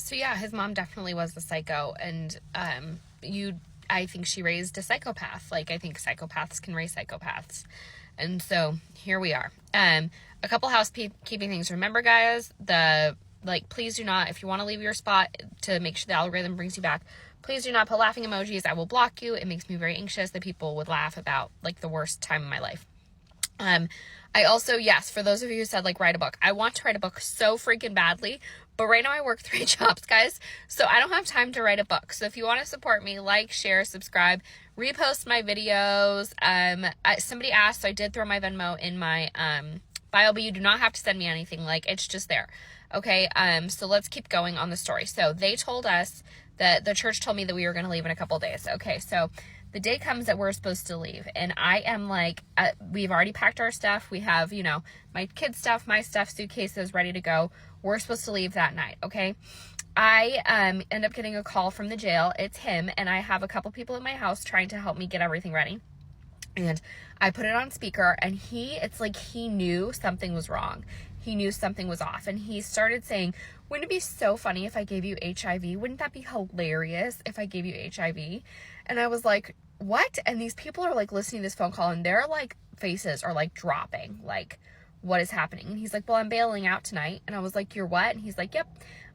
So yeah, his mom definitely was the psycho, and I think she raised a psychopath. Like, I think psychopaths can raise psychopaths. And so here we are. A couple housekeeping things. Remember, guys, please do not, if you want to leave your spot to make sure the algorithm brings you back, please do not put laughing emojis. I will block you. It makes me very anxious that people would laugh about, like, the worst time of my life. I also, yes, for those of you who said, like, write a book, I want to write a book so freaking badly, but right now I work 3 jobs, guys, so I don't have time to write a book. So if you want to support me, like, share, subscribe, repost my videos. Somebody asked, so I did throw my Venmo in my bio, but you do not have to send me anything. Like, it's just there. Okay, so let's keep going on the story. So they told us that the church told me that we were going to leave in a couple days. Okay, so the day comes that we're supposed to leave, and I am like, we've already packed our stuff. We have, my kids' stuff, my stuff, suitcases ready to go. We're supposed to leave that night, okay? I end up getting a call from the jail. It's him, and I have a couple people in my house trying to help me get everything ready. And I put it on speaker, and it's like he knew something was wrong. He knew something was off, and he started saying, wouldn't it be so funny if I gave you HIV? Wouldn't that be hilarious if I gave you HIV? And I was like, what? And these people are, like, listening to this phone call, and their, like, faces are, like, dropping. Like, what is happening? And he's like, well, I'm bailing out tonight. And I was like, you're what? And he's like, yep,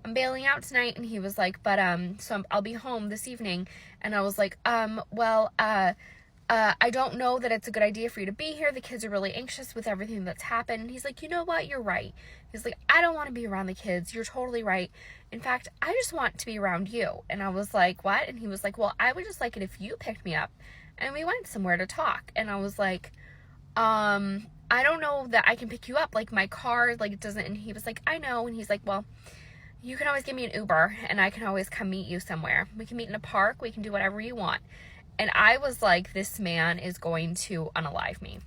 I'm bailing out tonight. And he was like, but, so I'll be home this evening. And I was like, I don't know that it's a good idea for you to be here. The kids are really anxious with everything that's happened. And he's like, you know what? You're right. He's like, I don't want to be around the kids. You're totally right. In fact, I just want to be around you. And I was like, what? And he was like, well, I would just like it if you picked me up and we went somewhere to talk. And I was like, I don't know that I can pick you up. Like, my car, like, it doesn't. And he was like, I know. And he's like, well, you can always give me an Uber and I can always come meet you somewhere. We can meet in a park. We can do whatever you want. And I was like, this man is going to unalive me.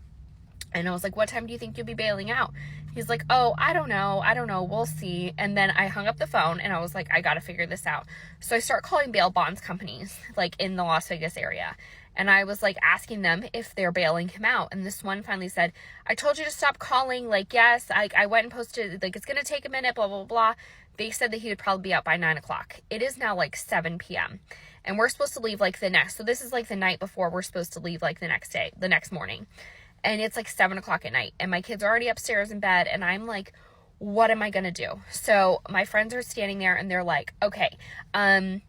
And I was like, what time do you think you'll be bailing out? He's like, oh, I don't know. We'll see. And then I hung up the phone and I was like, I got to figure this out. So I start calling bail bonds companies, like, in the Las Vegas area. And I was like asking them if they're bailing him out. And this one finally said, I told you to stop calling. Like, yes, I went and posted, like, it's going to take a minute, blah, blah, blah. They said that he would probably be out by 9 o'clock. It is now like 7 p.m. And we're supposed to leave, like, so this is like the night before we're supposed to leave, like, the next morning. And it's like 7 o'clock at night. And my kids are already upstairs in bed. And I'm like, what am I going to do? So my friends are standing there and they're like, okay,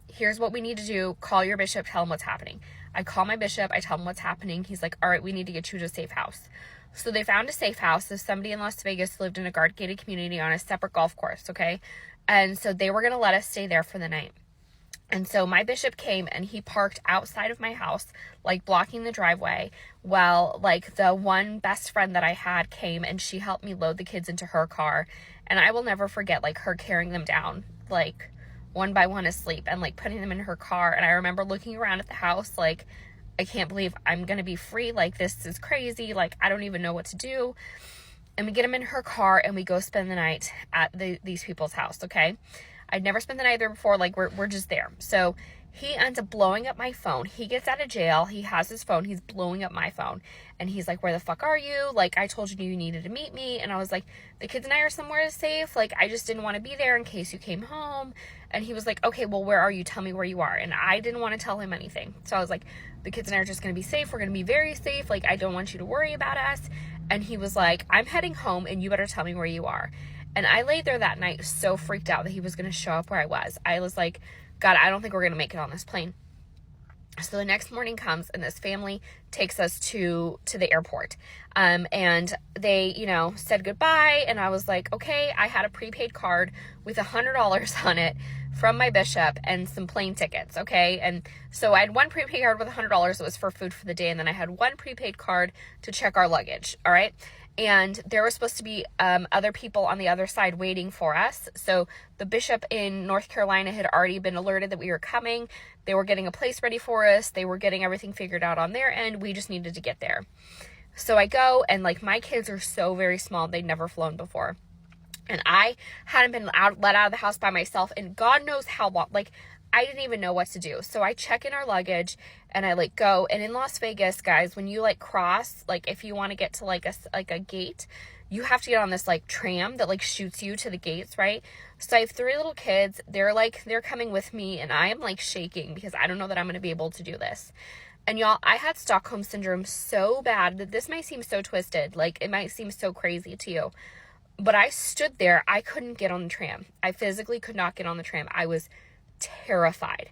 here's what we need to do. Call your bishop, tell him what's happening. I call my bishop, I tell him what's happening. He's like, all right, we need to get you to a safe house. So they found a safe house. So somebody in Las Vegas lived in a guard-gated community on a separate golf course, okay? And so they were going to let us stay there for the night. And so my bishop came and he parked outside of my house, like, blocking the driveway, while, like, the one best friend that I had came and she helped me load the kids into her car. And I will never forget, like, her carrying them down, like, one by one asleep and, like, putting them in her car. And I remember looking around at the house, like, I can't believe I'm going to be free. Like, this is crazy. Like, I don't even know what to do. And we get them in her car and we go spend the night at these people's house, okay? I'd never spent the night there before. Like, we're just there. So he ends up blowing up my phone. He gets out of jail. He has his phone. He's blowing up my phone. And he's like, where the fuck are you? Like, I told you needed to meet me. And I was like, the kids and I are somewhere safe. Like, I just didn't want to be there in case you came home. And he was like, okay, well, where are you? Tell me where you are. And I didn't want to tell him anything. So I was like, the kids and I are just going to be safe. We're going to be very safe. Like, I don't want you to worry about us. And he was like, I'm heading home and you better tell me where you are. And I laid there that night so freaked out that he was going to show up where I was. I was like, God, I don't think we're going to make it on this plane. So the next morning comes and this family takes us to the airport. And they, said goodbye. And I was like, okay, I had a prepaid card with $100 on it from my bishop and some plane tickets. Okay. And so I had one prepaid card with $100 that was for food for the day. And then I had one prepaid card to check our luggage. All right. And there were supposed to be other people on the other side waiting for us. So the bishop in North Carolina had already been alerted that we were coming. They were getting a place ready for us. They were getting everything figured out on their end. We just needed to get there. So I go, and, like, my kids are so very small. They'd never flown before. And I hadn't been let out of the house by myself, and God knows how long. Like, I didn't even know what to do. So I check in our luggage and I, like, go. And in Las Vegas, guys, when you, like, cross, like, if you want to get to, like, a gate, you have to get on this like tram that like shoots you to the gates, right? So I have 3 little kids. They're coming with me, and I am like shaking because I don't know that I'm going to be able to do this. And y'all, I had Stockholm syndrome so bad that this might seem so twisted. Like, it might seem so crazy to you. But I stood there. I couldn't get on the tram. I physically could not get on the tram. I was terrified.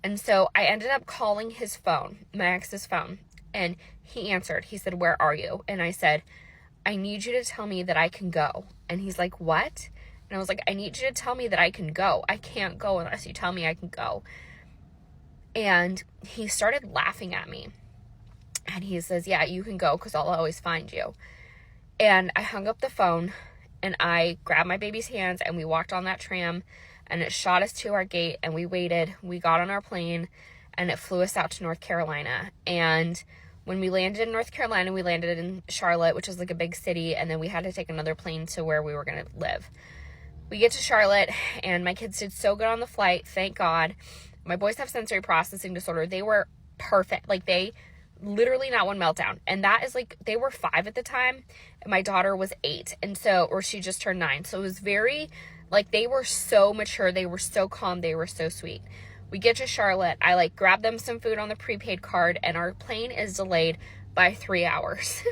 And so I ended up calling his phone, my ex's phone, and he answered. He said, "Where are you?" And I said, "I need you to tell me that I can go." And he's like, "What?" And I was like, "I need you to tell me that I can go. I can't go unless you tell me I can go." And he started laughing at me. And he says, "Yeah, you can go because I'll always find you." And I hung up the phone, and I grabbed my baby's hands, and we walked on that tram, and it shot us to our gate, and we waited. We got on our plane, and it flew us out to North Carolina. And when we landed in North Carolina, we landed in Charlotte, which is like a big city, and then we had to take another plane to where we were going to live. We get to Charlotte, and my kids did so good on the flight, thank God. My boys have sensory processing disorder. They were perfect. Like, they literally not one meltdown. And that is like, they were 5 at the time, and my daughter was 8. And so, or she just turned 9. So it was very, like, they were so mature. They were so calm. They were so sweet. We get to Charlotte. I like grab them some food on the prepaid card, and our plane is delayed by 3 hours.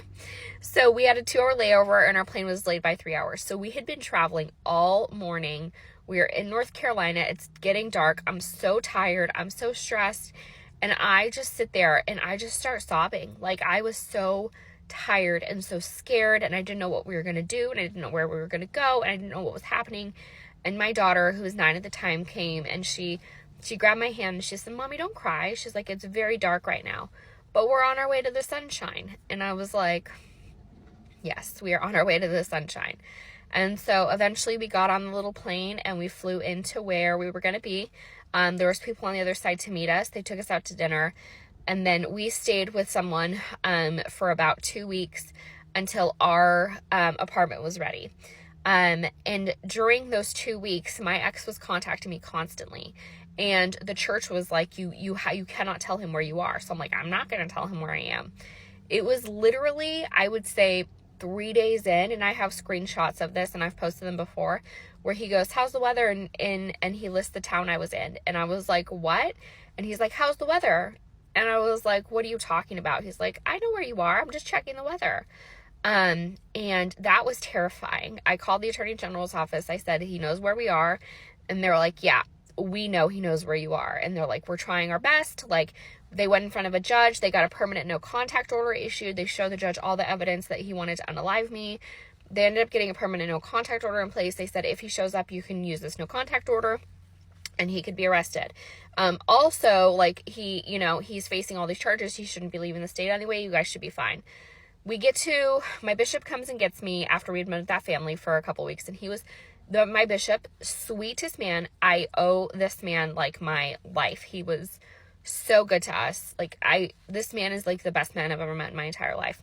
So we had a 2-hour layover, and our plane was delayed by 3 hours. So we had been traveling all morning. We are in North Carolina. It's getting dark. I'm so tired. I'm so stressed. And I just sit there and I just start sobbing. Like, I was so tired and so scared, and I didn't know what we were going to do, and I didn't know where we were going to go, and I didn't know what was happening. And my daughter, who was 9 at the time, came, and she grabbed my hand and she said, "Mommy, don't cry." She's like, "It's very dark right now, but we're on our way to the sunshine." And I was like, yes, we are on our way to the sunshine. And so eventually we got on the little plane, and we flew into where we were going to be. There was people on the other side to meet us. They took us out to dinner, and then we stayed with someone for about 2 weeks until our apartment was ready. And during those 2 weeks, my ex was contacting me constantly, and the church was like, you cannot tell him where you are. So I'm like, I'm not going to tell him where I am. It was literally, I would say, 3 days in, and I have screenshots of this, and I've posted them before, where he goes, "How's the weather?" And he lists the town I was in. And I was like, "What?" And he's like, "How's the weather?" And I was like, "What are you talking about?" He's like, "I know where you are. I'm just checking the weather." And that was terrifying. I called the Attorney General's office. I said, "He knows where we are." And they were like, "Yeah, we know he knows where you are." And they're like, "We're trying our best." Like, they went in front of a judge. They got a permanent no contact order issued. They showed the judge all the evidence that he wanted to unalive me. They ended up getting a permanent no contact order in place. They said, if he shows up, you can use this no contact order, and he could be arrested. Also, like, he's facing all these charges. He shouldn't be leaving the state anyway. You guys should be fine. We get to, my bishop comes and gets me after we'd been with that family for a couple weeks, and he was my bishop, sweetest man. I owe this man like my life. He was so good to us. Like, this man is like the best man I've ever met in my entire life.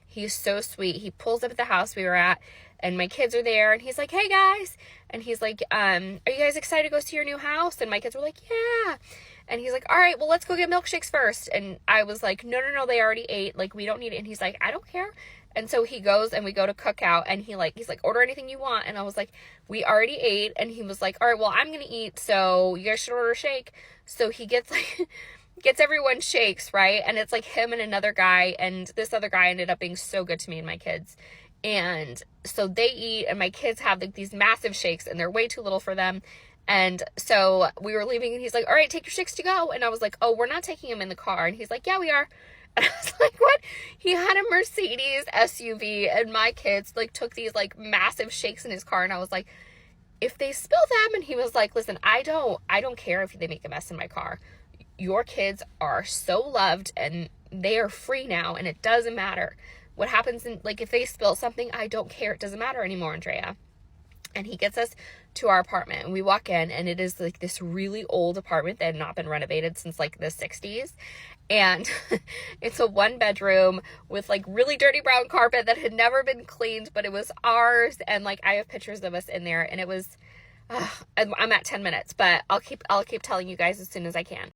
He's so sweet. He pulls up at the house we were at, and my kids are there, and he's like, "Hey guys," and he's like, "Are you guys excited to go see your new house?" And my kids were like, "Yeah." And he's like, "All right, well, let's go get milkshakes first." And I was like, no, they already ate. Like, we don't need it. And he's like, "I don't care." And so he goes, and we go to Cookout, and he's like, "Order anything you want." And I was like, "We already ate." And he was like, "All right, well, I'm going to eat, so you guys should order a shake." So he gets everyone shakes, right? And it's like him and another guy, and this other guy ended up being so good to me and my kids. And so they eat, and my kids have like these massive shakes, and they're way too little for them. And so we were leaving, and he's like, "All right, take your shakes to go." And I was like, "Oh, we're not taking them in the car." And he's like, "Yeah, we are." And I was like, "What?" He had a Mercedes SUV, and my kids like took these like massive shakes in his car. And I was like, "If they spill them," and he was like, "Listen, I don't care if they make a mess in my car. Your kids are so loved, and they are free now, and it doesn't matter what happens. And like, if they spill something, I don't care. It doesn't matter anymore, Andrea." And he gets us to our apartment, and we walk in, and it is like this really old apartment that had not been renovated since like the 60s. And it's a 1-bedroom with like really dirty brown carpet that had never been cleaned, but it was ours. And like, I have pictures of us in there, and it was, I'm at 10 minutes, but I'll keep telling you guys as soon as I can.